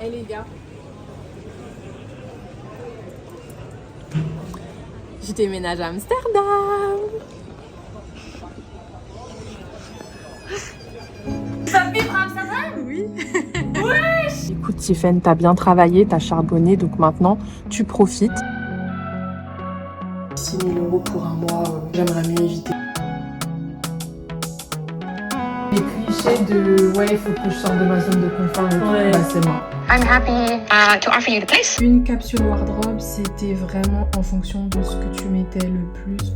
Eh les gars, je déménage à Amsterdam. vas vivre à Amsterdam? Oui. Wesh! Écoute Tiffen, t'as bien travaillé, t'as charbonné, donc maintenant tu profites. 6 000 € pour un mois, j'aimerais mieux éviter. Les clichés de ouais, il faut que je sorte de ma zone de confort et tout, Ouais. bah c'est moi. I'm happy to offer you the place. Une capsule wardrobe, c'était vraiment en fonction de ce que tu mettais le plus.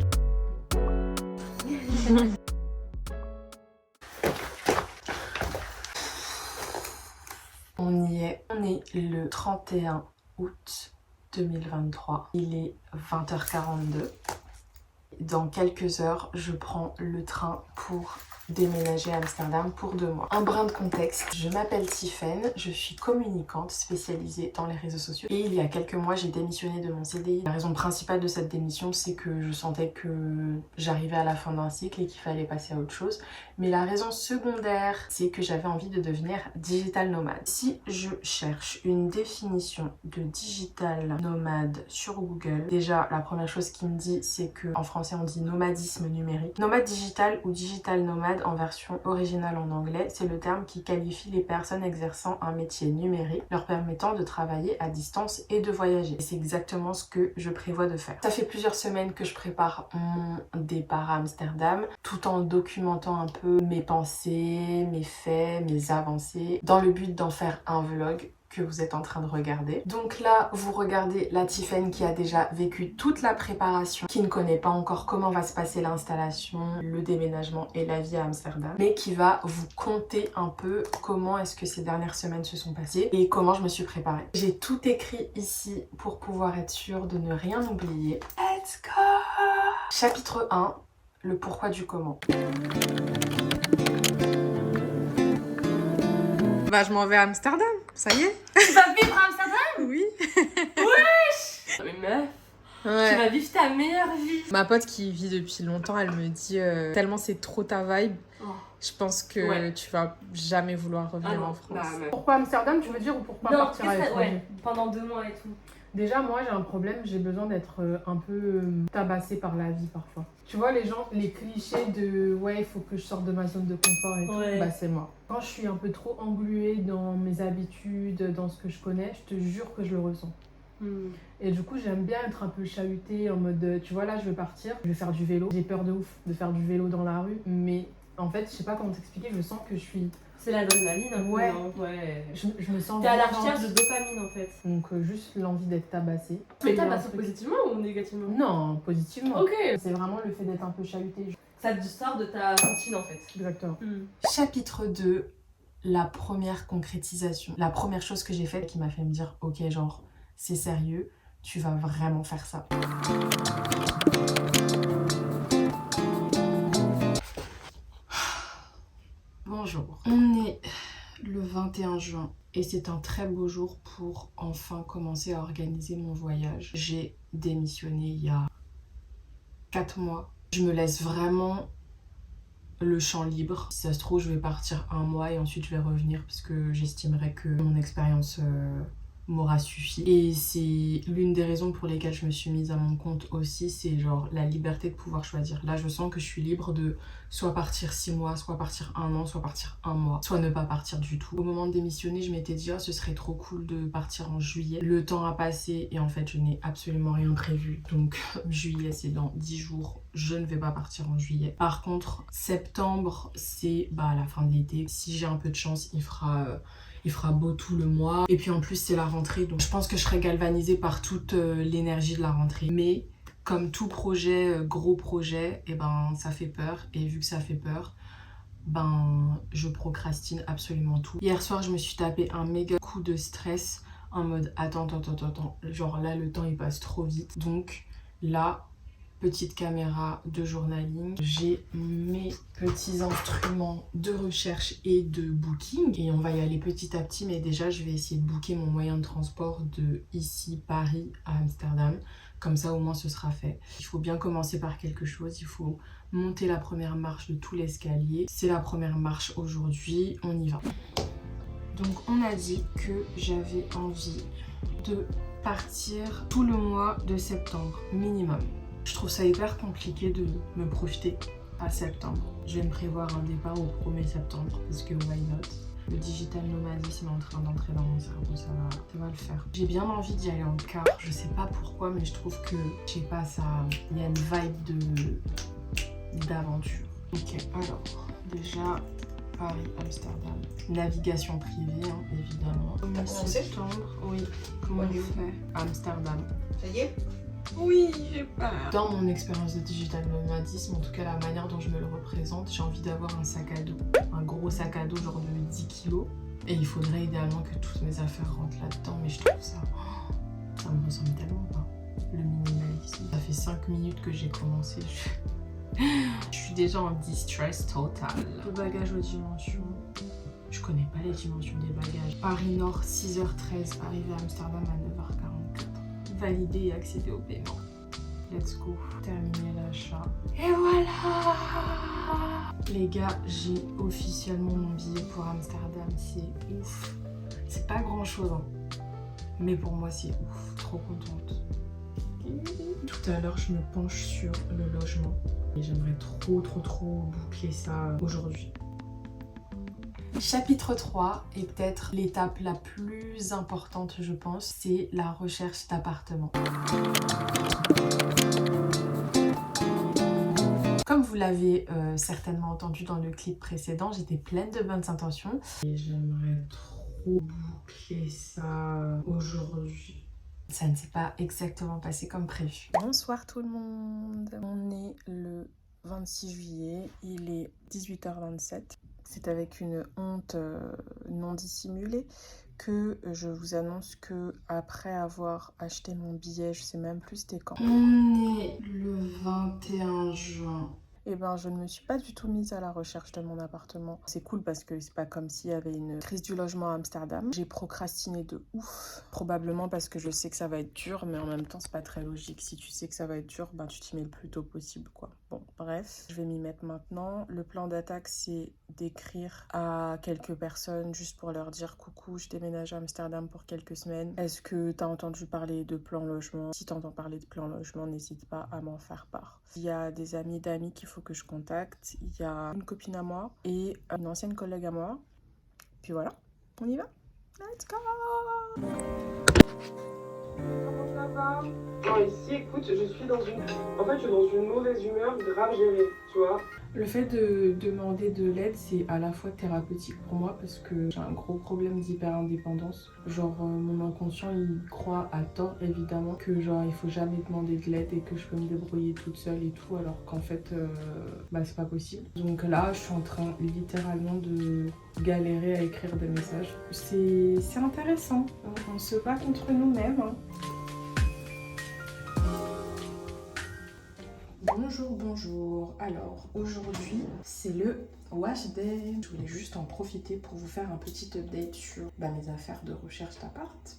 On y est. On est le 31 août 2023. Il est 20h42. Dans quelques heures, je prends le train pour déménager à Amsterdam pour 2 mois. Un brin de contexte, je m'appelle Tiffen, je suis communicante spécialisée dans les réseaux sociaux et il y a quelques mois j'ai démissionné de mon CDI. La raison principale de cette démission, c'est que je sentais que j'arrivais à la fin d'un cycle et qu'il fallait passer à autre chose. Mais la raison secondaire, c'est que j'avais envie de devenir digital nomade. Si je cherche une définition de digital nomade sur Google, déjà la première chose qui me dit, c'est que en français on dit nomadisme numérique. Nomade digital ou digital nomade en version originale en anglais, c'est le terme qui qualifie les personnes exerçant un métier numérique, leur permettant de travailler à distance et de voyager. Et c'est exactement ce que je prévois de faire. Ça fait plusieurs semaines que je prépare mon départ à Amsterdam, tout en documentant un peu mes pensées, mes faits, mes avancées, dans le but d'en faire un vlog que vous êtes en train de regarder. Donc là, vous regardez la Tiffen qui a déjà vécu toute la préparation, qui ne connaît pas encore comment va se passer l'installation, le déménagement et la vie à Amsterdam, mais qui va vous conter un peu comment est-ce que ces dernières semaines se sont passées et comment je me suis préparée. J'ai tout écrit ici pour pouvoir être sûre de ne rien oublier. Let's go! Chapitre 1, le pourquoi du comment. Bah, je m'en vais à Amsterdam, ça y est. Tu vas vivre à Amsterdam? Oui. Wesh! Mais meuf, tu Ouais. vas vivre ta meilleure vie. Ma pote qui vit depuis longtemps, elle me dit tellement c'est trop ta vibe, Oh. je pense que Ouais. tu vas jamais vouloir Ah revenir non, en France. bah, meuf. Pourquoi Amsterdam, tu veux dire, ou pourquoi Non, partir à qu'est-ce que l'étranger? ouais, pendant 2 mois et tout. Déjà, moi, j'ai un problème, j'ai besoin d'être un peu tabassée par la vie parfois. Tu vois, les gens, les clichés de ouais, il faut que je sorte de ma zone de confort et Ouais. tout, bah c'est moi. Quand je suis un peu trop engluée dans mes habitudes, dans ce que je connais, je te jure que je le ressens. Et du coup, j'aime bien être un peu chahutée en mode, tu vois, là, je vais partir, je vais faire du vélo. J'ai peur de ouf de faire du vélo dans la rue, mais en fait, je sais pas comment t'expliquer, je sens que je suis... C'est l'adrénaline un peu, Ouais. non? Ouais. Je me sens T'es à la vivante. recherche de dopamine en fait. Donc juste l'envie d'être tabassée. Mais t'as un passé truc- positivement ou négativement? Non, positivement. Ok. C'est vraiment le fait d'être un peu chahutée. Ça te sort de ta routine en fait. Exactement. Chapitre 2, la première concrétisation. La première chose que j'ai faite qui m'a fait me dire ok, genre c'est sérieux, tu vas vraiment faire ça. Bonjour. On est le 21 juin et c'est un très beau jour pour enfin commencer à organiser mon voyage. J'ai démissionné il y a 4 mois. Je me laisse vraiment le champ libre. Si ça se trouve, je vais partir 1 mois et ensuite je vais revenir parce que j'estimerais que mon expérience m'aura suffi. Et c'est l'une des raisons pour lesquelles je me suis mise à mon compte aussi, c'est genre la liberté de pouvoir choisir. Là, je sens que je suis libre de soit partir 6 mois, soit partir 1 an, soit partir 1 mois, soit ne pas partir du tout. Au moment de démissionner, je m'étais dit, oh, ce serait trop cool de partir en juillet. Le temps a passé et en fait, je n'ai absolument rien prévu. Donc, juillet, c'est dans 10 jours. Je ne vais pas partir en juillet. Par contre, septembre, c'est la fin de l'été. Si j'ai un peu de chance, il fera beau tout le mois. Et puis en plus, c'est la rentrée. Donc je pense que je serai galvanisée par toute l'énergie de la rentrée. Mais comme tout projet, gros projet, et ça fait peur. Et vu que ça fait peur, je procrastine absolument tout. Hier soir, je me suis tapé un méga coup de stress en mode attends. Genre là, le temps il passe trop vite. Donc là, petite caméra de journaling, j'ai mes petits instruments de recherche et de booking et on va y aller petit à petit, mais déjà je vais essayer de booker mon moyen de transport de ici Paris à Amsterdam, comme ça au moins ce sera fait. Il faut bien commencer par quelque chose, il faut monter la première marche de tout l'escalier. C'est la première marche aujourd'hui, on y va. Donc on a dit que j'avais envie de partir tout le mois de septembre, minimum. Je trouve ça hyper compliqué de me projeter à septembre. Je vais me prévoir un départ au 1er septembre parce que why not? Le digital nomadisme est en train d'entrer dans mon cerveau, ça va le faire. J'ai bien envie d'y aller en car, je sais pas pourquoi, mais je trouve que, je sais pas, il y a une vibe d'aventure. Ok, alors, déjà, Paris-Amsterdam. Navigation privée, hein, évidemment. T'as commencé? Septembre, oui. Comment on fait? Amsterdam. Ça y est? Oui, j'ai peur. Dans mon expérience de digital nomadisme, en tout cas la manière dont je me le représente, j'ai envie d'avoir un sac à dos. Un gros sac à dos genre de 10 kilos. Et il faudrait idéalement que toutes mes affaires rentrent là-dedans. Mais je trouve ça... ça me ressemble tellement pas. Le minimalisme. Ça fait 5 minutes que j'ai commencé. Je suis déjà en distress total. Le bagage aux dimensions. Je connais pas les dimensions des bagages. Paris Nord, 6h13. Arrivé à Amsterdam à 9h44. Valider et accéder au paiement. Let's go. Terminer l'achat. Et voilà! Les gars, j'ai officiellement mon billet pour Amsterdam. C'est ouf. C'est pas grand chose, hein. Mais pour moi, c'est ouf. Trop contente. Tout à l'heure, je me penche sur le logement. Et j'aimerais trop boucler ça aujourd'hui. Chapitre 3 est peut-être l'étape la plus importante, je pense, c'est la recherche d'appartement. Comme vous l'avez certainement entendu dans le clip précédent, j'étais pleine de bonnes intentions. Et j'aimerais trop boucler ça aujourd'hui. Ça ne s'est pas exactement passé comme prévu. Bonsoir tout le monde. On est le 26 juillet, il est 18h27. C'est avec une honte non dissimulée que je vous annonce que après avoir acheté mon billet, je sais même plus c'était quand. On est le 21 juin. Eh ben, je ne me suis pas du tout mise à la recherche de mon appartement. C'est cool parce que c'est pas comme s'il y avait une crise du logement à Amsterdam. J'ai procrastiné de ouf. Probablement parce que je sais que ça va être dur, mais en même temps, c'est pas très logique. Si tu sais que ça va être dur, ben tu t'y mets le plus tôt possible, quoi. Bon, bref, je vais m'y mettre maintenant. Le plan d'attaque, c'est d'écrire à quelques personnes juste pour leur dire coucou, je déménage à Amsterdam pour quelques semaines. Est-ce que t'as entendu parler de plan logement? Si t'entends parler de plan logement, n'hésite pas à m'en faire part. Il y a des amis d'amis qu'il faut que je contacte. Il y a une copine à moi et une ancienne collègue à moi. Puis voilà, on y va. Let's go! Comment ça va? Non, ici, écoute, je suis dans une mauvaise humeur grave gérée, tu vois. Le fait de demander de l'aide, c'est à la fois thérapeutique pour moi parce que j'ai un gros problème d'hyper-indépendance. Genre, mon inconscient, il croit à tort, évidemment, que genre, il faut jamais demander de l'aide et que je peux me débrouiller toute seule et tout, alors qu'en fait, c'est pas possible. Donc là, je suis en train littéralement de galérer à écrire des messages. C'est intéressant, on se bat contre nous-mêmes, hein. Bonjour. Alors, aujourd'hui, c'est le wash day. Je voulais juste en profiter pour vous faire un petit update sur mes affaires de recherche d'appart.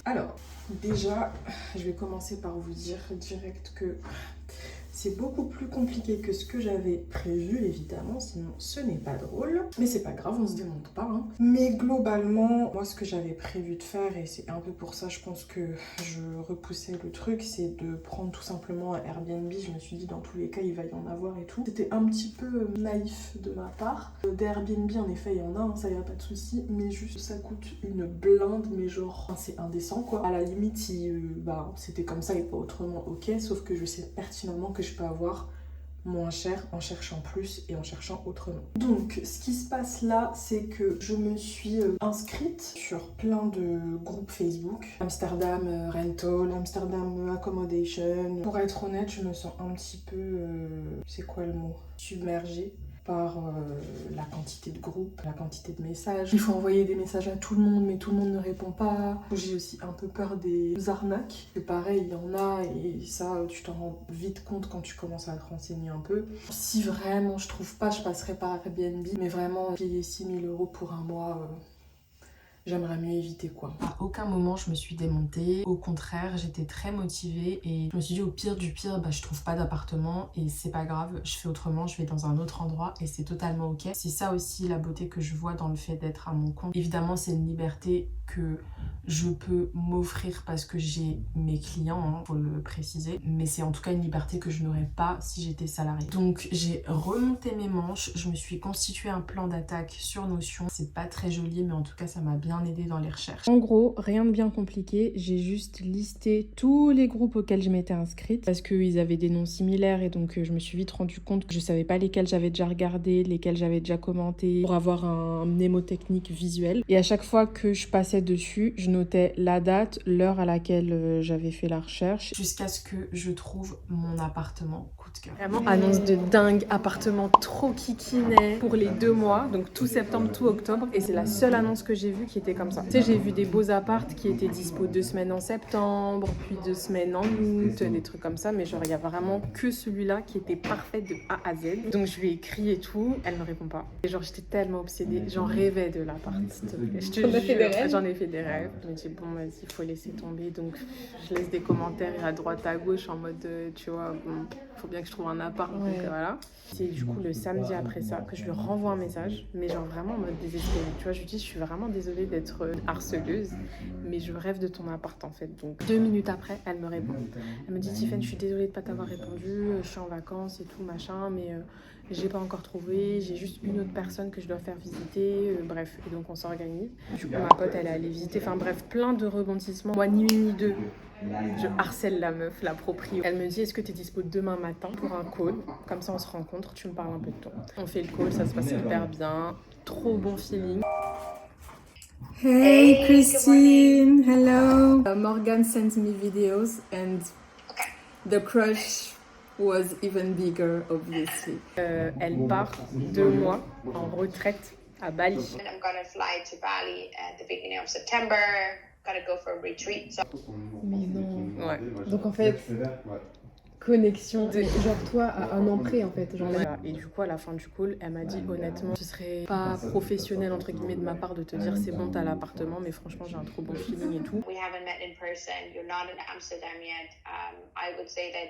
Alors, déjà, je vais commencer par vous dire direct que c'est beaucoup plus compliqué que ce que j'avais prévu, évidemment, sinon ce n'est pas drôle. Mais c'est pas grave, on se démonte pas, hein. Mais globalement, moi ce que j'avais prévu de faire, et c'est un peu pour ça je pense que je repoussais le truc, c'est de prendre tout simplement un Airbnb. Je me suis dit dans tous les cas il va y en avoir et tout. C'était un petit peu naïf de ma part. Des Airbnb en effet il y en a, hein, ça y a pas de souci, mais juste ça coûte une blinde, mais genre c'est indécent quoi. À la limite si c'était comme ça et pas autrement, ok, sauf que je sais pertinemment que je peux avoir moins cher en cherchant plus et en cherchant autrement. Donc ce qui se passe là, c'est que je me suis inscrite sur plein de groupes Facebook, Amsterdam Rental, Amsterdam Accommodation. Pour être honnête, je me sens un petit peu, c'est quoi le mot, submergée par la quantité de groupes, la quantité de messages. Il faut envoyer des messages à tout le monde, mais tout le monde ne répond pas. J'ai aussi un peu peur des arnaques. Et pareil, il y en a, et ça, tu t'en rends vite compte quand tu commences à te renseigner un peu. Si vraiment je trouve pas, je passerai par Airbnb. Mais vraiment, payer 6 000 € pour un mois, j'aimerais mieux éviter quoi. À aucun moment je me suis démontée, au contraire j'étais très motivée et je me suis dit au pire du pire je trouve pas d'appartement et c'est pas grave, je fais autrement, je vais dans un autre endroit et c'est totalement ok. C'est ça aussi la beauté que je vois dans le fait d'être à mon compte. Évidemment c'est une liberté que je peux m'offrir parce que j'ai mes clients, faut le préciser, mais c'est en tout cas une liberté que je n'aurais pas si j'étais salariée. Donc j'ai remonté mes manches, je me suis constitué un plan d'attaque sur Notion. C'est pas très joli mais en tout cas ça m'a bien aidé dans les recherches. En gros, rien de bien compliqué, j'ai juste listé tous les groupes auxquels je m'étais inscrite parce qu'ils avaient des noms similaires et donc je me suis vite rendu compte que je savais pas lesquels j'avais déjà regardé, lesquels j'avais déjà commenté pour avoir un mnémotechnique visuel. Et à chaque fois que je passais dessus, je notais la date, l'heure à laquelle j'avais fait la recherche jusqu'à ce que je trouve mon appartement coup de cœur. Vraiment annonce de dingue, appartement trop kikinet pour les 2 mois, donc tout septembre, tout octobre, et c'est la seule annonce que j'ai vue qui était comme ça. Tu sais, j'ai vu des beaux apparts qui étaient dispo 2 semaines en septembre, puis 2 semaines en août, des trucs comme ça, mais genre il y a vraiment que celui-là qui était parfait de A à Z. Donc je lui ai écrit et tout, elle me répond pas. Et genre j'étais tellement obsédée, j'en rêvais de l'appart, s'il te plaît. Je te jure, j'en ai fait des rêves. Je me dis bon vas-y, il faut laisser tomber, donc je laisse des commentaires à droite à gauche en mode tu vois, bon, faut bien que je trouve un appart, donc voilà. C'est du coup le samedi après ça que je lui renvoie un message, mais genre vraiment en mode désespéré. Tu vois, je lui dis je suis vraiment désolée d'être harceleuse, mais je rêve de ton appart en fait. Donc 2 minutes après, elle me répond. Elle me dit Tiffany, je suis désolée de pas t'avoir répondu, je suis en vacances et tout machin, mais j'ai pas encore trouvé, j'ai juste une autre personne que je dois faire visiter, bref, et donc on s'organise. Du coup ma pote elle est allée visiter, enfin bref, plein de rebondissements. Moi ni une ni deux, je harcèle la meuf, la proprio. Elle me dit est-ce que tu es dispo demain matin pour un call, comme ça on se rencontre, tu me parles un peu de toi. On fait le call, ça se passe hyper bien, trop bon feeling. Hey Christine, hello. Morgan sent me videos and the crush was even bigger obviously. Elle part 2 mois en retraite à Bali. I'm gonna fly to Bali at the beginning of September. Gotta go for a retreat. So. Mais non. Ouais. Donc en fait, connexion, genre toi à un an près en fait. Genre Voilà. Et du coup à la fin du call, elle m'a dit honnêtement, ce serait pas professionnel entre guillemets de ma part de te dire c'est bon t'as l'appartement, mais franchement j'ai un trop bon feeling et tout. We haven't met in person. You're not in Amsterdam yet. I would say that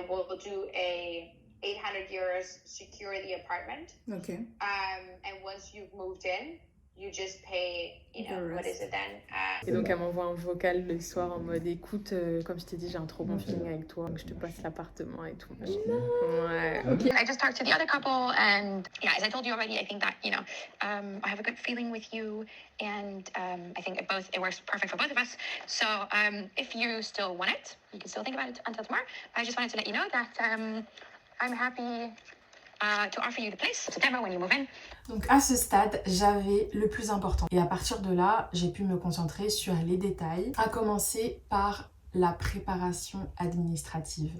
we'll do a 800 euros secure the apartment. Ok. And once you've moved in, you just pay, what is it then? Et donc elle m'envoie un vocal le soir en mode écoute, comme je t'ai dit j'ai un trop bon feeling avec toi, donc je te passe l'appartement et tout. Ouais. Okay. I just talked to the other couple, and yeah, as I told you already, I think that I have a good feeling with you, and I think it works perfect for both of us. So if you still want it, you can still think about it until tomorrow. I just wanted to let you know that I'm happy to offer you the place September when you move in. Donc à ce stade, j'avais le plus important. Et à partir de là, j'ai pu me concentrer sur les détails, à commencer par la préparation administrative.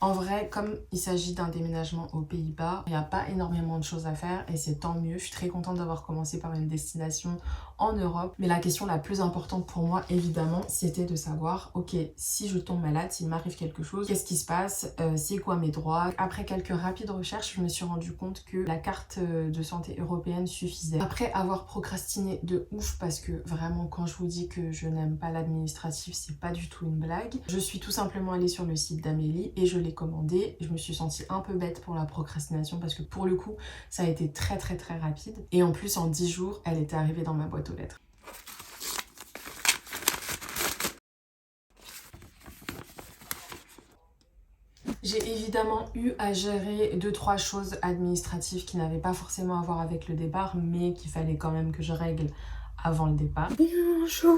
En vrai, comme il s'agit d'un déménagement aux Pays-Bas, il n'y a pas énormément de choses à faire et c'est tant mieux. Je suis très contente d'avoir commencé par une destination en Europe. Mais la question la plus importante pour moi, évidemment, c'était de savoir, ok, si je tombe malade, s'il m'arrive quelque chose, qu'est-ce qui se passe, c'est quoi mes droits? Après quelques rapides recherches, je me suis rendu compte que la carte de santé européenne suffisait. Après avoir procrastiné de ouf, parce que vraiment, quand je vous dis que je n'aime pas l'administratif, c'est pas du tout une blague. Je suis tout simplement allée sur le site d'Amélie et je l'ai commandé. Je me suis sentie un peu bête pour la procrastination parce que pour le coup, ça a été très rapide. Et en plus, en 10 jours, elle était arrivée dans ma boîte aux lettres. J'ai évidemment eu à gérer 2-3 choses administratives qui n'avaient pas forcément à voir avec le départ, mais qu'il fallait quand même que je règle avant le départ. Bonjour.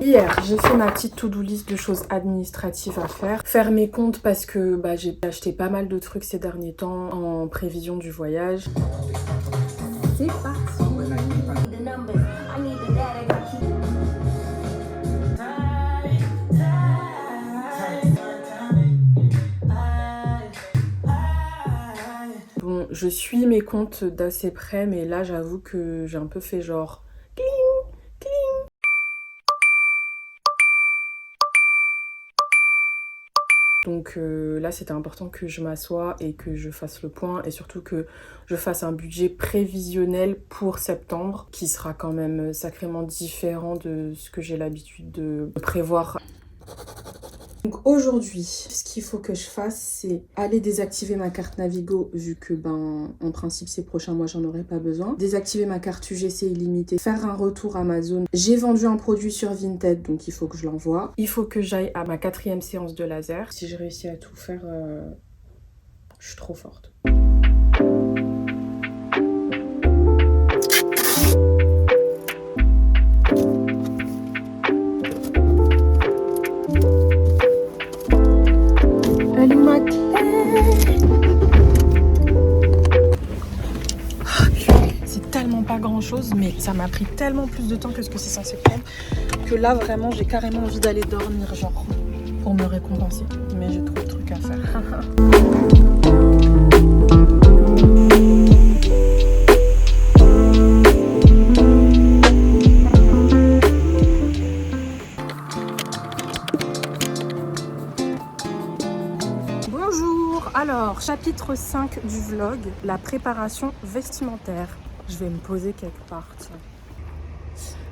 Hier, j'ai fait ma petite to-do list de choses administratives à faire. Faire mes comptes parce que j'ai acheté pas mal de trucs ces derniers temps en prévision du voyage. C'est parti. Bon, je suis mes comptes d'assez près, mais là j'avoue que j'ai un peu fait genre Donc là, c'était important que je m'assoie et que je fasse le point et surtout que je fasse un budget prévisionnel pour septembre qui sera quand même sacrément différent de ce que j'ai l'habitude de prévoir. Donc aujourd'hui, ce qu'il faut que je fasse, c'est aller désactiver ma carte Navigo, vu que en principe ces prochains mois j'en aurai pas besoin. Désactiver ma carte UGC illimitée, faire un retour Amazon. J'ai vendu un produit sur Vinted, donc il faut que je l'envoie. Il faut que j'aille à ma 4e séance de laser. Si je réussis à tout faire, je suis trop forte. C'est tellement pas grand chose, mais ça m'a pris tellement plus de temps que ce que c'est censé prendre que là vraiment j'ai carrément envie d'aller dormir, genre pour me récompenser. Mais j'ai trop de trucs à faire. Alors, chapitre 5 du vlog, la préparation vestimentaire. Je vais me poser quelque part, tiens.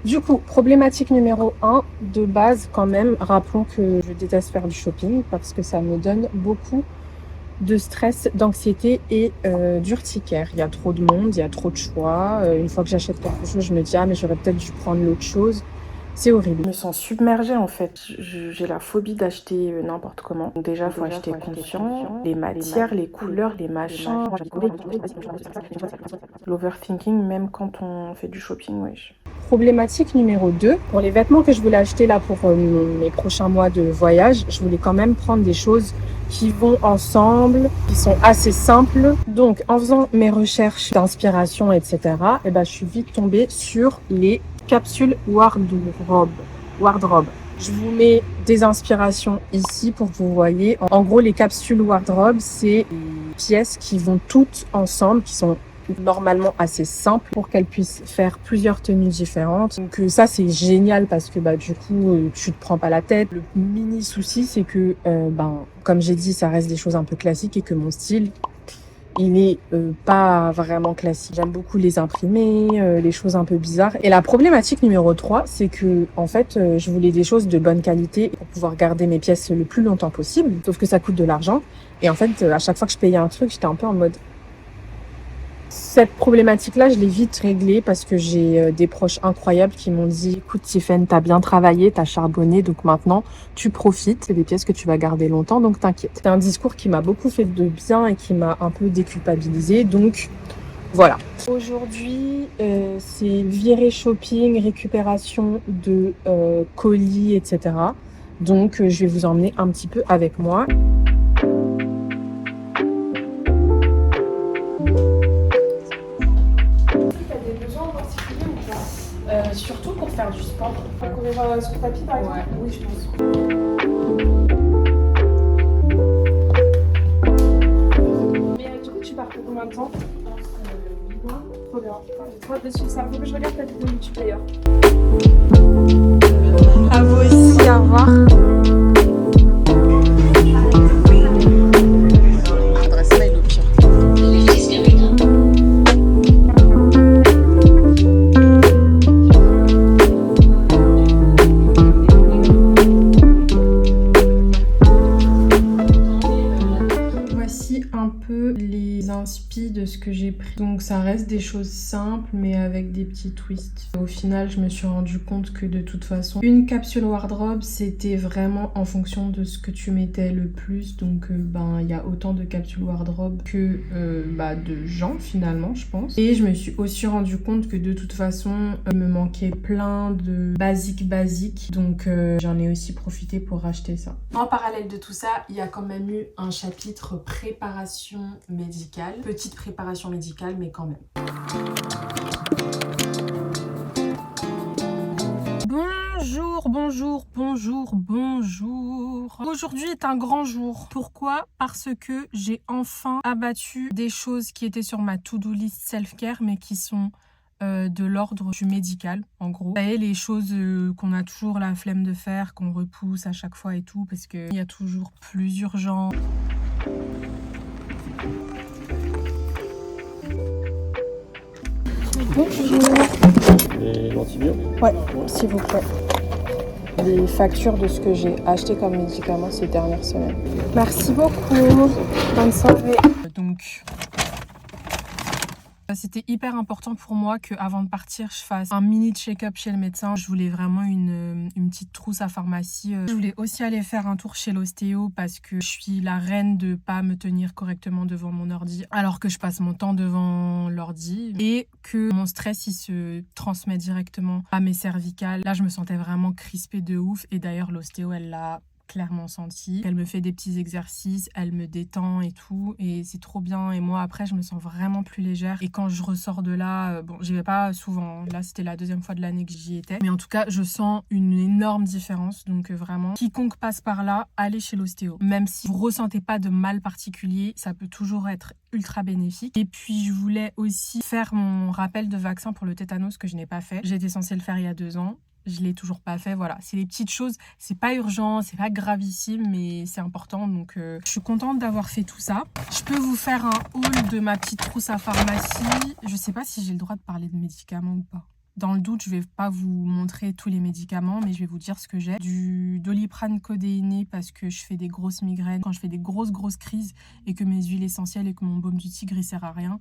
Du coup, problématique numéro 1, de base quand même, rappelons que je déteste faire du shopping parce que ça me donne beaucoup de stress, d'anxiété et d'urticaire. Il y a trop de monde, il y a trop de choix. Une fois que j'achète quelque chose, je me dis « Ah, mais j'aurais peut-être dû prendre l'autre chose ». C'est horrible. Je me sens submergée en fait. J'ai la phobie d'acheter n'importe comment. Donc déjà, il faut acheter conscient. Les matières, les couleurs, les machins. L'overthinking, même quand on fait du shopping, wesh. Problématique numéro 2. Pour les vêtements que je voulais acheter là pour mes prochains mois de voyage, je voulais quand même prendre des choses qui vont ensemble, qui sont assez simples. Donc, en faisant mes recherches d'inspiration, etc., je suis vite tombée sur les capsule wardrobe. Je vous mets des inspirations ici pour que vous voyez. En gros, les capsules wardrobe, c'est des pièces qui vont toutes ensemble, qui sont normalement assez simples pour qu'elles puissent faire plusieurs tenues différentes. Donc ça, c'est génial parce que du coup, tu te prends pas la tête. Le mini souci, c'est que, comme j'ai dit, ça reste des choses un peu classiques et que mon style, il est pas vraiment classique. J'aime beaucoup les imprimés, les choses un peu bizarres. Et la problématique numéro 3, c'est que en fait, je voulais des choses de bonne qualité pour pouvoir garder mes pièces le plus longtemps possible. Sauf que ça coûte de l'argent. Et en fait, à chaque fois que je payais un truc, j'étais un peu en mode... Cette problématique-là, je l'ai vite réglée parce que j'ai des proches incroyables qui m'ont dit « Écoute Tiffen, t'as bien travaillé, t'as charbonné, donc maintenant tu profites. C'est des pièces que tu vas garder longtemps, donc t'inquiète. » C'est un discours qui m'a beaucoup fait de bien et qui m'a un peu déculpabilisée, donc voilà. Aujourd'hui, c'est virée shopping, récupération de colis, etc. Donc je vais vous emmener un petit peu avec moi. Surtout pour faire du sport. Courir sur tapis par exemple. Ouais. Oui, je pense. Mais du coup, tu pars pour combien de temps? 8 mois. Trop bien. J'ai trop hâte de suivre ça. Faut que je regarde ta vidéo YouTube d'ailleurs. À vous aussi, au revoir. Adresse mail au pire. De ce que j'ai pris. Donc ça reste des choses simples mais avec des petits twists. Au final, je me suis rendu compte que de toute façon, une capsule wardrobe, c'était vraiment en fonction de ce que tu mettais le plus. Donc il y a autant de capsules wardrobe que de gens finalement, je pense. Et je me suis aussi rendu compte que de toute façon, il me manquait plein de basiques. Donc j'en ai aussi profité pour racheter ça. En parallèle de tout ça, il y a quand même eu un chapitre préparation médicale. Petite préparation médicale, mais quand même. Bonjour. Aujourd'hui est un grand jour. Pourquoi? Parce que j'ai enfin abattu des choses qui étaient sur ma to-do list self-care, mais qui sont de l'ordre du médical, en gros. Vous savez, les choses qu'on a toujours la flemme de faire, qu'on repousse à chaque fois et tout, parce qu'il y a toujours plus urgent. Bonjour. Les lentillures? Ouais, s'il vous plaît. Les factures de ce que j'ai acheté comme médicaments ces dernières semaines. Merci beaucoup. Bonne soirée. Donc, c'était hyper important pour moi qu'avant de partir, je fasse un mini check-up chez le médecin. Je voulais vraiment une petite trousse à pharmacie. Je voulais aussi aller faire un tour chez l'ostéo parce que je suis la reine de pas me tenir correctement devant mon ordi alors que je passe mon temps devant l'ordi et que mon stress il se transmet directement à mes cervicales. Là, je me sentais vraiment crispée de ouf et d'ailleurs l'ostéo, elle l'a clairement senti. Elle me fait des petits exercices, elle me détend et tout et c'est trop bien et moi après je me sens vraiment plus légère et quand je ressors de là, bon j'y vais pas souvent, là c'était la deuxième fois de l'année que j'y étais mais en tout cas je sens une énorme différence donc vraiment quiconque passe par là, allez chez l'ostéo. Même si vous ressentez pas de mal particulier, ça peut toujours être ultra bénéfique. Et puis je voulais aussi faire mon rappel de vaccin pour le tétanos que je n'ai pas fait. J'étais censée le faire il y a 2 ans. Je l'ai toujours pas fait, voilà. C'est des petites choses, c'est pas urgent, c'est pas gravissime, mais c'est important. Donc, je suis contente d'avoir fait tout ça. Je peux vous faire un haul de ma petite trousse à pharmacie. Je sais pas si j'ai le droit de parler de médicaments ou pas. Dans le doute, je vais pas vous montrer tous les médicaments, mais je vais vous dire ce que j'ai. Du Doliprane codéiné parce que je fais des grosses migraines. Quand je fais des grosses crises et que mes huiles essentielles et que mon baume du tigre, il sert à rien.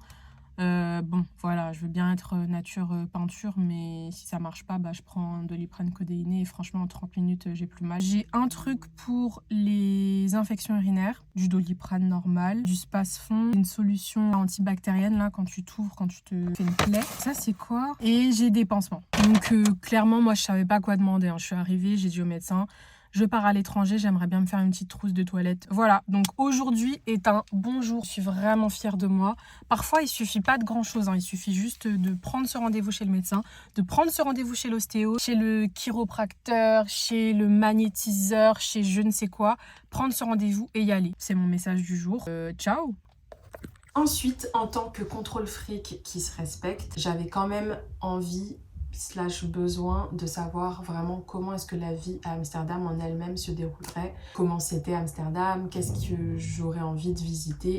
Bon, voilà, je veux bien être nature peinture, mais si ça marche pas, bah, je prends un Doliprane codéiné et franchement, en 30 minutes, j'ai plus mal. J'ai un truc pour les infections urinaires, du Doliprane normal, du Spasfon, une solution antibactérienne, là, quand tu t'ouvres, quand tu te fais une plaie. Ça, c'est quoi? Et j'ai des pansements. Donc, clairement, moi, je savais pas quoi demander, hein. Je suis arrivée, j'ai dit au médecin... Je pars à l'étranger, j'aimerais bien me faire une petite trousse de toilette. Voilà, donc aujourd'hui est un bon jour. Je suis vraiment fière de moi. Parfois, il suffit pas de grand-chose, hein. Il suffit juste de prendre ce rendez-vous chez le médecin, de prendre ce rendez-vous chez l'ostéo, chez le chiropracteur, chez le magnétiseur, chez je ne sais quoi. Prendre ce rendez-vous et y aller. C'est mon message du jour. Ciao! Ensuite, en tant que contrôle fric qui se respecte, j'avais quand même envie / besoin de savoir vraiment comment est-ce que la vie à Amsterdam en elle-même se déroulerait, comment c'était Amsterdam, qu'est-ce que j'aurais envie de visiter.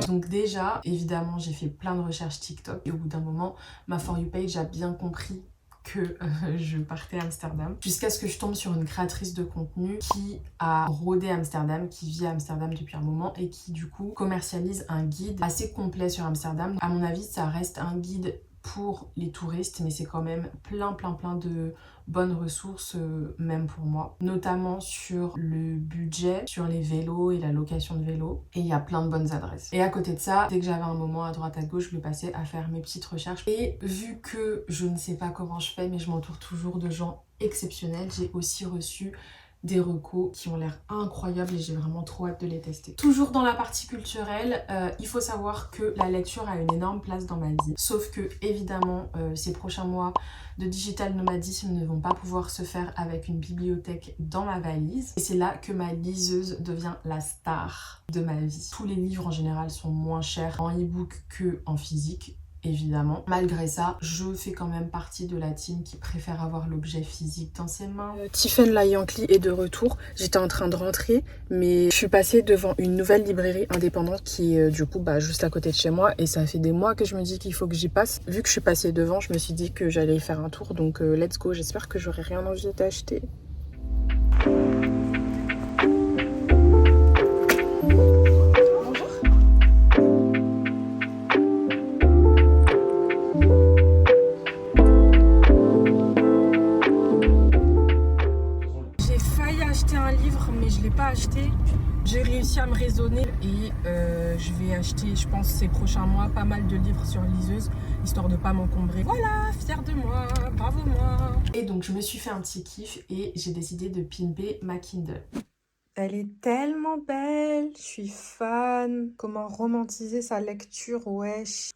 Donc déjà, évidemment, j'ai fait plein de recherches TikTok et au bout d'un moment, ma For You page a bien compris que je partais à Amsterdam jusqu'à ce que je tombe sur une créatrice de contenu qui a rodé Amsterdam, qui vit à Amsterdam depuis un moment et qui du coup commercialise un guide assez complet sur Amsterdam. À mon avis, ça reste un guide pour les touristes, mais c'est quand même plein de bonnes ressources, même pour moi, notamment sur le budget, sur les vélos et la location de vélos, et il y a plein de bonnes adresses. Et à côté de ça, dès que j'avais un moment à droite à gauche, je le passais à faire mes petites recherches, et vu que je ne sais pas comment je fais, mais je m'entoure toujours de gens exceptionnels, j'ai aussi reçu des recos qui ont l'air incroyables et j'ai vraiment trop hâte de les tester. Toujours dans la partie culturelle, il faut savoir que la lecture a une énorme place dans ma vie. Sauf que évidemment, ces prochains mois de digital nomadisme ne vont pas pouvoir se faire avec une bibliothèque dans ma valise. Et c'est là que ma liseuse devient la star de ma vie. Tous les livres en général sont moins chers en e-book que en physique. Évidemment. Malgré ça, je fais quand même partie de la team qui préfère avoir l'objet physique dans ses mains. Tiffen La Yankee est de retour. J'étais en train de rentrer, mais je suis passée devant une nouvelle librairie indépendante qui est du coup juste à côté de chez moi et ça fait des mois que je me dis qu'il faut que j'y passe. Vu que je suis passée devant, je me suis dit que j'allais y faire un tour, donc let's go. J'espère que j'aurai rien envie d'acheter. Acheté, j'ai réussi à me raisonner et je vais acheter, je pense ces prochains mois, pas mal de livres sur liseuse histoire de pas m'encombrer. Voilà, fière de moi, bravo moi. Et donc je me suis fait un petit kiff et j'ai décidé de pimper ma Kindle. Elle est tellement belle, je suis fan. Comment romantiser sa lecture, wesh.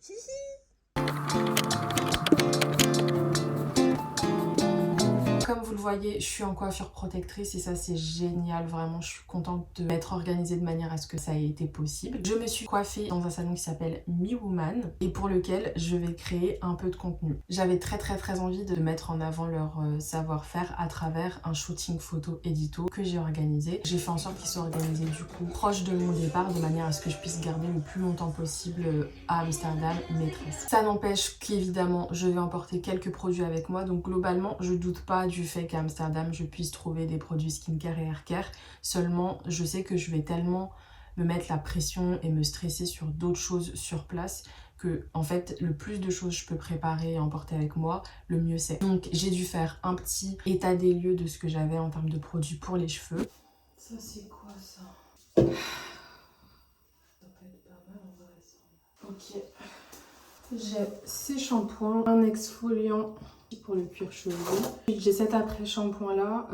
Comme vous le voyez, je suis en coiffure protectrice et ça c'est génial, vraiment je suis contente de m'être organisée de manière à ce que ça ait été possible. Je me suis coiffée dans un salon qui s'appelle Me Woman et pour lequel je vais créer un peu de contenu. J'avais très envie de mettre en avant leur savoir-faire à travers un shooting photo édito que j'ai organisé. J'ai fait en sorte qu'il soit organisé du coup proche de mon départ de manière à ce que je puisse garder le plus longtemps possible à Amsterdam mes tresses. Ça n'empêche qu'évidemment je vais emporter quelques produits avec moi, donc globalement je doute pas du fait qu'à Amsterdam je puisse trouver des produits skincare et haircare. Seulement je sais que je vais tellement me mettre la pression et me stresser sur d'autres choses sur place que en fait le plus de choses je peux préparer et emporter avec moi, le mieux c'est. Donc j'ai dû faire un petit état des lieux de ce que j'avais en termes de produits pour les cheveux. Ça c'est quoi ça? Ça peut être pas mal en vrai ça. Ok. J'ai ces shampoings, un exfoliant pour le cuir chevelu. J'ai cet après-shampoing là.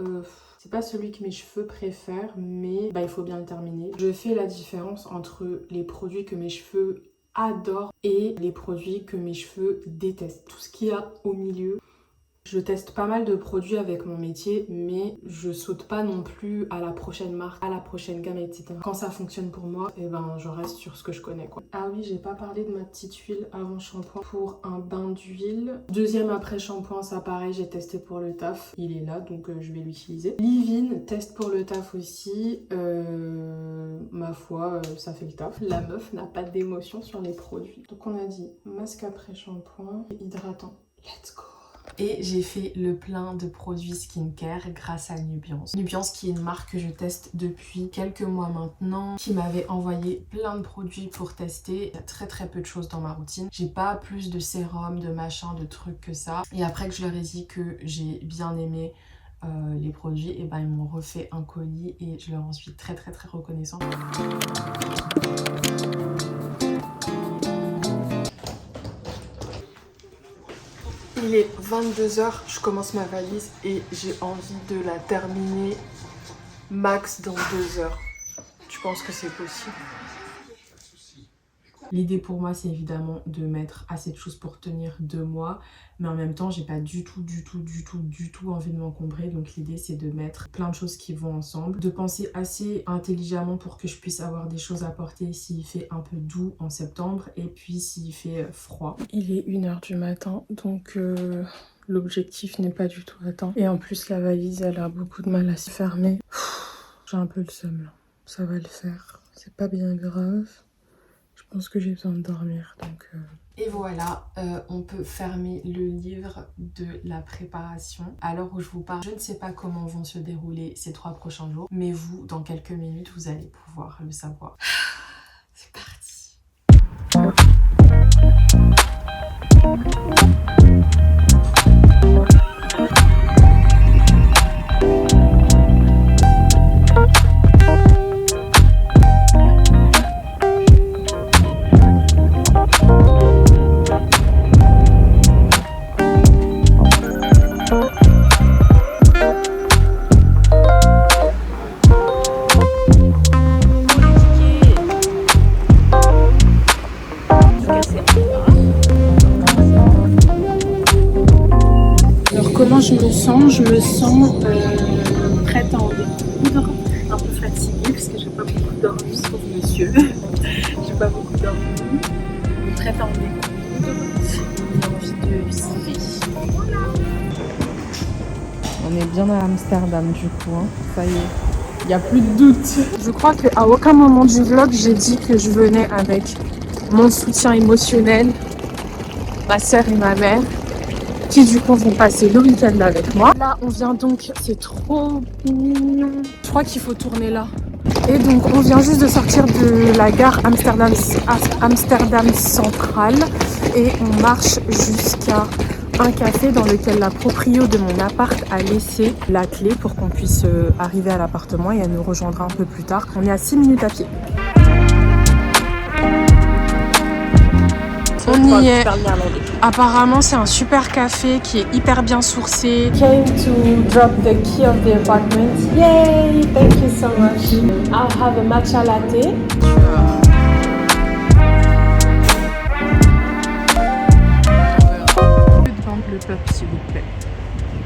C'est pas celui que mes cheveux préfèrent, mais il faut bien le terminer. Je fais la différence entre les produits que mes cheveux adorent et les produits que mes cheveux détestent. Tout ce qu'il y a au milieu. Je teste pas mal de produits avec mon métier, mais je saute pas non plus à la prochaine marque, à la prochaine gamme, etc. Quand ça fonctionne pour moi, je reste sur ce que je connais, quoi. Ah oui, j'ai pas parlé de ma petite huile avant shampoing pour un bain d'huile. Deuxième après shampoing, ça pareil, j'ai testé pour le taf. Il est là, donc je vais l'utiliser. Leave-in, test pour le taf aussi. Ma foi, ça fait le taf. La meuf n'a pas d'émotion sur les produits. Donc on a dit masque après shampoing, hydratant. Let's go! Et j'ai fait le plein de produits skincare grâce à Nubiance. Nubiance qui est une marque que je teste depuis quelques mois maintenant, qui m'avait envoyé plein de produits pour tester. Il y a très peu de choses dans ma routine. J'ai pas plus de sérum, de machin, de trucs que ça. Et après que je leur ai dit que j'ai bien aimé les produits, et ils m'ont refait un colis et je leur en suis très reconnaissante. Il est 22 h, je commence ma valise et j'ai envie de la terminer max dans 2 heures. Tu penses que c'est possible? L'idée pour moi, c'est évidemment de mettre assez de choses pour tenir 2 mois. Mais en même temps, j'ai pas du tout envie de m'encombrer. Donc l'idée, c'est de mettre plein de choses qui vont ensemble. De penser assez intelligemment pour que je puisse avoir des choses à porter s'il fait un peu doux en septembre. Et puis s'il fait froid. Il est 1 h du matin, donc l'objectif n'est pas du tout atteint. Et en plus, la valise, elle a beaucoup de mal à se fermer. J'ai un peu le seum là. Ça va le faire. C'est pas bien grave. Je pense que j'ai besoin de dormir, donc... Et voilà, on peut fermer le livre de la préparation. À l'heure où je vous parle, je ne sais pas comment vont se dérouler ces 3 prochains jours, mais vous, dans quelques minutes, vous allez pouvoir le savoir. C'est parti. Comment je me sens? Je me sens prête à en découdre, un peu fatiguée parce que j'ai pas beaucoup dormi, sauf monsieur. J'ai pas beaucoup dormi, mais prête à en découdre, j'ai envie de visiter. Voilà. On est bien à Amsterdam du coup, hein. Ça y est, il n'y a plus de doute. Je crois qu'à aucun moment du vlog j'ai dit que je venais avec mon soutien émotionnel, ma soeur et ma mère, qui du coup vont passer le week-end avec moi. Là on vient donc, c'est trop mignon. Je crois qu'il faut tourner là. Et donc on vient juste de sortir de la gare Amsterdam Centrale et on marche jusqu'à un café dans lequel la proprio de mon appart a laissé la clé pour qu'on puisse arriver à l'appartement et elle nous rejoindra un peu plus tard. On est à 6 minutes à pied. On y est. Apparemment, c'est un super café qui est hyper bien sourcé. Came to drop the key of the apartment. Yay! Thank you so much. I'll have a matcha latte. Le peuple, s'il vous plaît.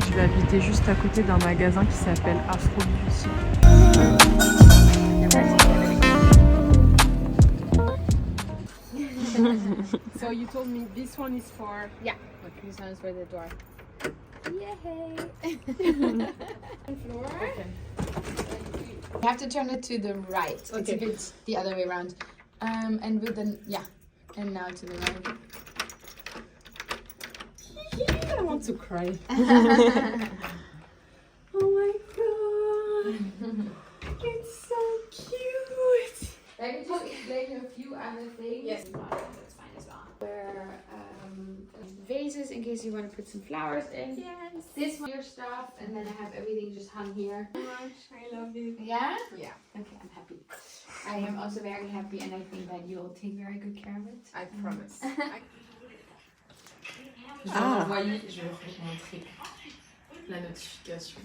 Je vais habiter J'étais juste à côté d'un magasin qui s'appelle Afro Beauty. So you told me this one is for... Yeah. Okay, this one is for the door. Yay! Floor. Okay. You have to turn it to the right. It's a bit the other way around. And with the and now to the right. I want to cry. Oh my god! It's so cute! Maybe just explain a few other things. Yes. That's fine as well. Where vases in case you want to put some flowers in. Yes. This one, your stuff, and then I have everything just hung here. I love it. Yeah? Yeah. Okay, I'm happy. I am also very happy, and I think that you'll take very good care of it. I promise. Je vais envoyer, je vais vous montrer la notification.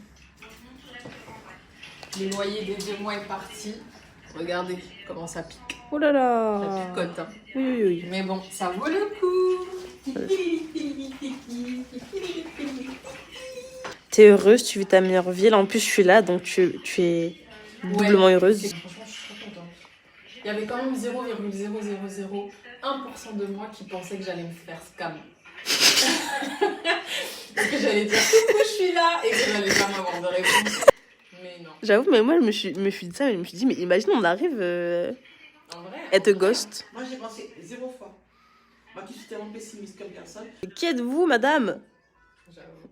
Les loyers des 2 mois est parti. Regardez comment ça pique. Oh là Ça là. picote. Hein. Oui, oui, Mais bon, ça vaut le coup. T'es heureuse, tu vis ta meilleure vie. Là, en plus, je suis là, donc tu es doublement heureuse. Franchement, je suis trop contente. Il y avait quand même 0,0001% de moi qui pensait que j'allais me faire scam. Que j'allais dire coucou, je suis là et que j'allais pas m'avoir de réponse. Mais non. J'avoue, mais moi, je me suis dit ça, mais je me suis dit, mais imagine, on arrive, En vrai, elle te ghost. Moi, j'ai pensé 0 fois. Moi qui suis tellement pessimiste comme personne. Qui êtes-vous, madame? j'avoue.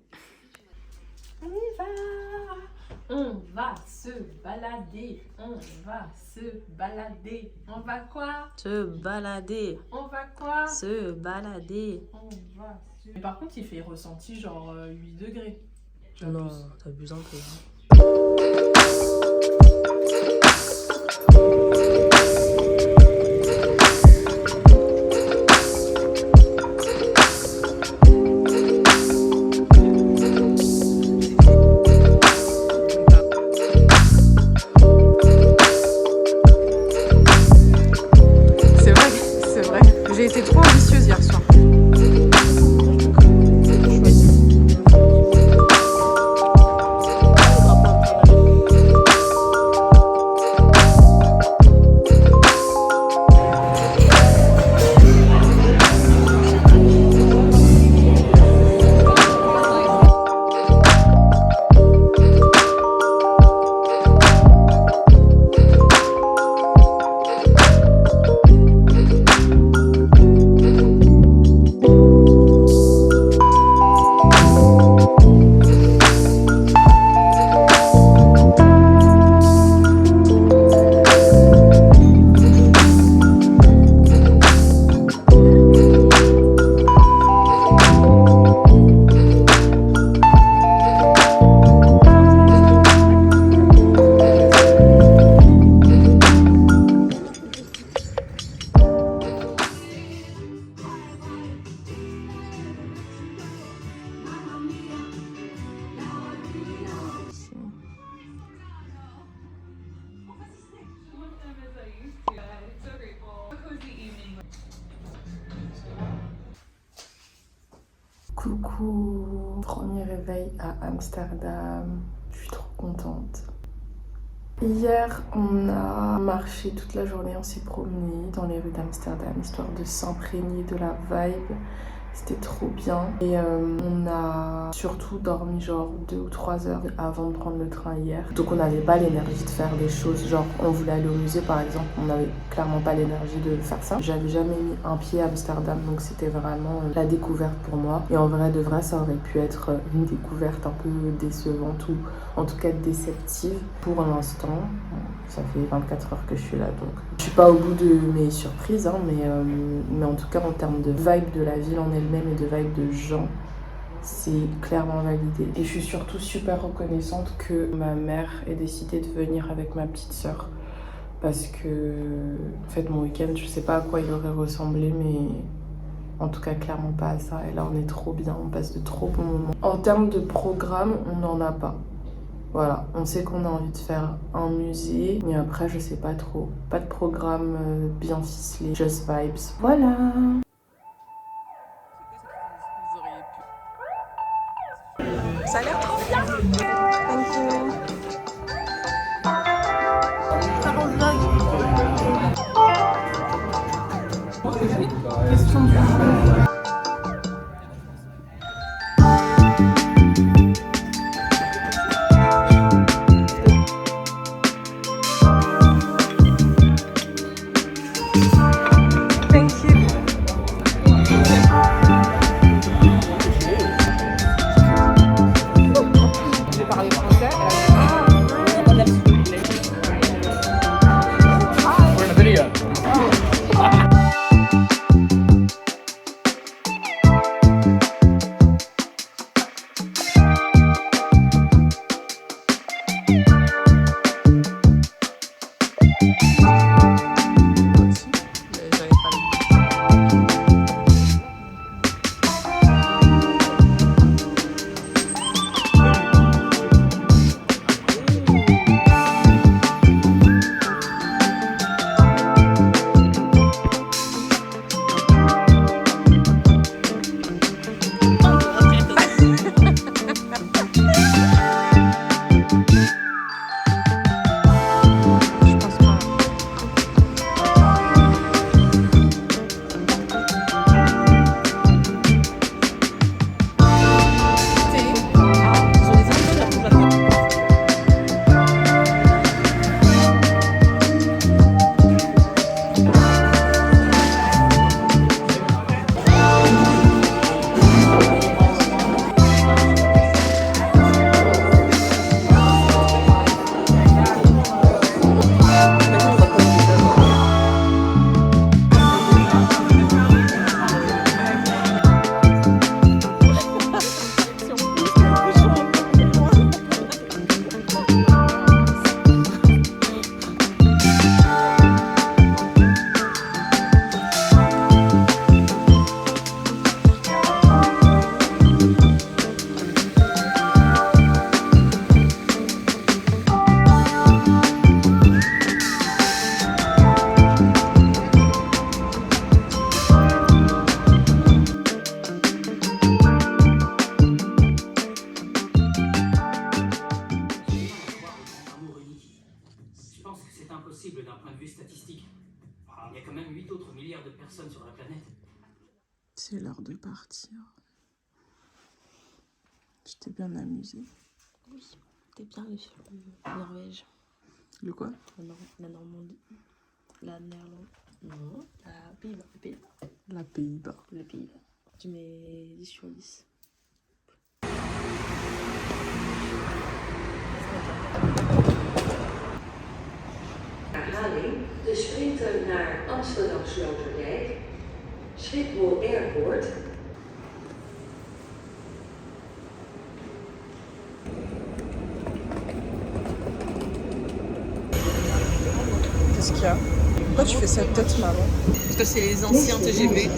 On va se balader. On va se balader. On va quoi? Se balader. On va quoi? Se balader. On va se... Mais par contre, il fait ressenti genre 8 degrés. Non, t'abuses un peu. C'est vrai. J'ai été trop ambitieuse hier soir. Coucou, premier réveil à Amsterdam, je suis trop contente. Hier, on a marché toute la journée, on s'est promené dans les rues d'Amsterdam, histoire de s'imprégner de la vibe. C'était trop bien. Et on a surtout dormi genre 2 ou 3 heures avant de prendre le train hier. Donc on n'avait pas l'énergie de faire des choses. Genre on voulait aller au musée par exemple, on n'avait clairement pas l'énergie de faire ça. J'avais jamais mis un pied à Amsterdam, donc c'était vraiment la découverte pour moi. Et en vrai de vrai, ça aurait pu être une découverte un peu décevante ou en tout cas déceptive pour l'instant. Ça fait 24 heures que je suis là, donc je suis pas au bout de mes surprises, hein, mais en tout cas en termes de vibe de la ville en elle-même et de vibe de gens, c'est clairement validé. Et je suis surtout super reconnaissante que ma mère ait décidé de venir avec ma petite sœur, parce que en fait mon week-end, je sais pas à quoi il aurait ressemblé, mais en tout cas clairement pas à ça. Et là on est trop bien, on passe de trop bons moments. En termes de programme, on n'en a pas. Voilà, on sait qu'on a envie de faire un musée, mais après je sais pas trop. Pas de programme bien ficelé, just vibes. Voilà. Ça a l'air trop bien. Question du jour. D'un point de vue statistique. Il y a quand même 8 autres milliards de personnes sur la planète. C'est l'heure de partir. Je t'ai bien amusé. Oui, t'es bien allé sur la Norvège. Le quoi? La Normandie. La Néerlande. Non, la Pays-Bas. La Pays-Bas. Les Pays-Bas. Tu mets 10 sur 10. De sprinter naar Amsterdam Sloterdijk, Schiphol Airport. Qu'est-ce qu'il y a? Pourquoi tu fais cette tête, maman? Parce que c'est les anciens TGV.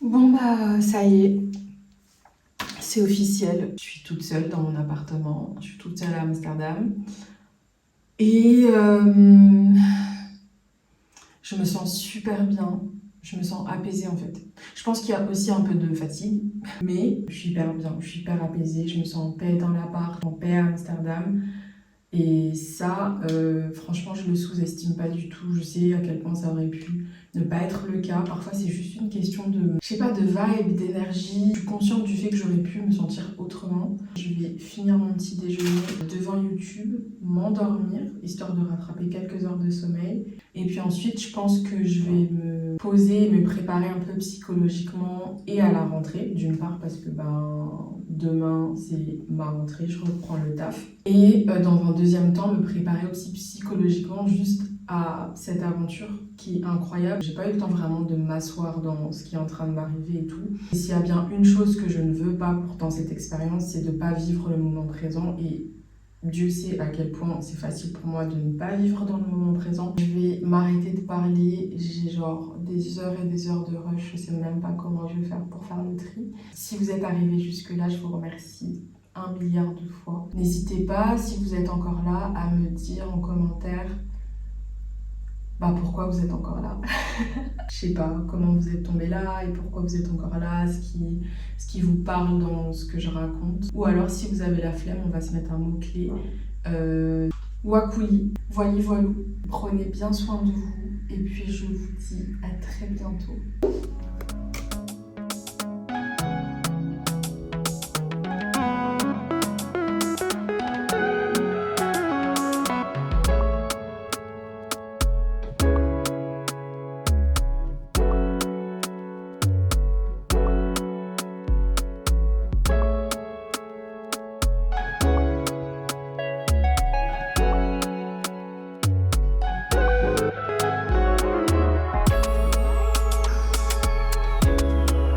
Bon bah ça y est, c'est officiel. Je suis toute seule dans mon appartement, je suis toute seule à Amsterdam. Et je me sens super bien, je me sens apaisée en fait. Je pense qu'il y a aussi un peu de fatigue, mais je suis hyper bien, je suis hyper apaisée, je me sens en paix dans l'appart, en paix à Amsterdam. Et ça, franchement, je le sous-estime pas du tout. Je sais à quel point ça aurait pu ne pas être le cas. Parfois, c'est juste une question de, je sais pas, de vibe, d'énergie. Je suis consciente du fait que j'aurais pu me sentir autrement. Je vais finir mon petit déjeuner devant YouTube, m'endormir, histoire de rattraper quelques heures de sommeil. Et puis ensuite, je pense que je vais me poser, me préparer un peu psychologiquement et à la rentrée. D'une part parce que demain, c'est ma rentrée, je reprends le taf. Et dans un deuxième temps, me préparer aussi psychologiquement juste à cette aventure qui est incroyable. J'ai pas eu le temps vraiment de m'asseoir dans ce qui est en train de m'arriver et tout. Et s'il y a bien une chose que je ne veux pas dans cette expérience, c'est de pas vivre le moment présent. Et Dieu sait à quel point c'est facile pour moi de ne pas vivre dans le moment présent. Je vais m'arrêter de parler, j'ai genre des heures et des heures de rush, je sais même pas comment je vais faire pour faire le tri. Si vous êtes arrivés jusque là, je vous remercie 1 milliard de fois. N'hésitez pas, si vous êtes encore là, à me dire en commentaire pourquoi vous êtes encore là. Je sais pas comment vous êtes tombé là et pourquoi vous êtes encore là, ce qui vous parle dans ce que je raconte. Ou alors si vous avez la flemme, on va se mettre un mot-clé. Wakuli, voili voilou. Prenez bien soin de vous et puis je vous dis à très bientôt.